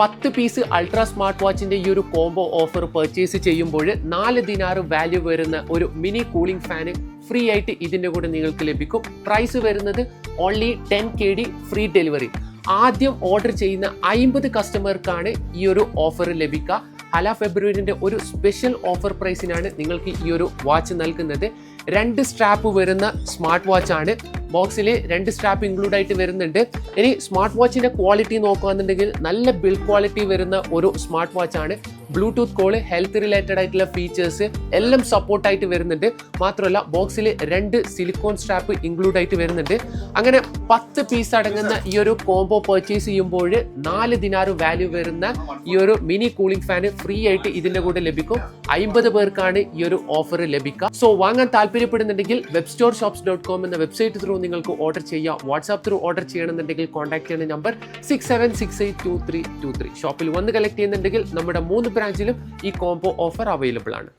10 piece ultra smart വാച്ചിന്റെ ഈ ഒരു combo offer purchase ചെയ്യുമ്പോൾ 4 ദിനാർ വാല്യൂ വരുന്ന ഒരു മിനി കൂളിംഗ് ഫാന് ഫ്രീ ആയിട്ട് ഇതിന്റെ കൂടെ നിങ്ങൾക്ക് ലഭിക്കും. പ്രൈസ് വരുന്നത് ഓൺലി 10 KD ഫ്രീ ഡെലിവറി. ആദ്യം ഓർഡർ ചെയ്യുന്ന 50 കസ്റ്റമർക്കാണ് ഈ ഒരു ഓഫർ ലഭിക്കുക. ഹല ഫെബ്രുവരിന്റെ ഒരു സ്പെഷ്യൽ ഓഫർ പ്രൈസിനാണ് നിങ്ങൾക്ക് ഈ ഒരു വാച്ച് നൽകുന്നത്. 2 സ്ട്രാപ്പ് വരുന്ന സ്മാർട്ട് വാച്ച് ആണ്. ബോക്സിൽ 2 സ്ട്രാപ്പ് ഇൻക്ലൂഡ് ആയിട്ട് വരുന്നുണ്ട്. ഇനി സ്മാർട്ട് വാച്ചിന്റെ ക്വാളിറ്റി നോക്കുകയാണെന്നുണ്ടെങ്കിൽ നല്ല ബിൽഡ് ക്വാളിറ്റി വരുന്ന ഒരു സ്മാർട്ട് വാച്ച് ആണ്. ബ്ലൂടൂത്ത് കോള്, ഹെൽത്ത് റിലേറ്റഡ് ആയിട്ടുള്ള ഫീച്ചേഴ്സ് എല്ലാം സപ്പോർട്ടായിട്ട് വരുന്നുണ്ട്. മാത്രമല്ല ബോക്സിൽ 2 സിലിക്കോൺ സ്ട്രാപ്പ് ഇൻക്ലൂഡ് ആയിട്ട് വരുന്നുണ്ട്. അങ്ങനെ 10 പീസ് അടങ്ങുന്ന ഈ ഒരു കോംബോ പർച്ചേസ് ചെയ്യുമ്പോൾ 4 ദിനാർ വാല്യൂ വരുന്ന ഈ ഒരു മിനി കൂളിംഗ് ഫാന് ഫ്രീ ആയിട്ട് ഇതിന്റെ കൂടെ ലഭിക്കും. 50 പേർക്കാണ് ഈ ഒരു ഓഫർ ലഭിക്കുക. സോ വാങ്ങാൻ താല്പര്യപ്പെടുന്നുണ്ടെങ്കിൽ webstoreshops.com എന്ന വെബ്സൈറ്റ് ത്രൂ നിങ്ങൾക്ക് ഓർഡർ ചെയ്യാം. വാട്സാപ്പ് ത്രൂ ഓർഡർ ചെയ്യണമെന്നുണ്ടെങ്കിൽ കോൺടാക്ട് ചെയ്യുന്ന നമ്പർ 67682323. ഷോപ്പിൽ വന്ന് കളക്ട് ചെയ്യുന്നുണ്ടെങ്കിൽ നമ്മുടെ 3 ബ്രാഞ്ചിലും ഈ കോംബോ ഓഫർ അവൈലബിൾ ആണ്.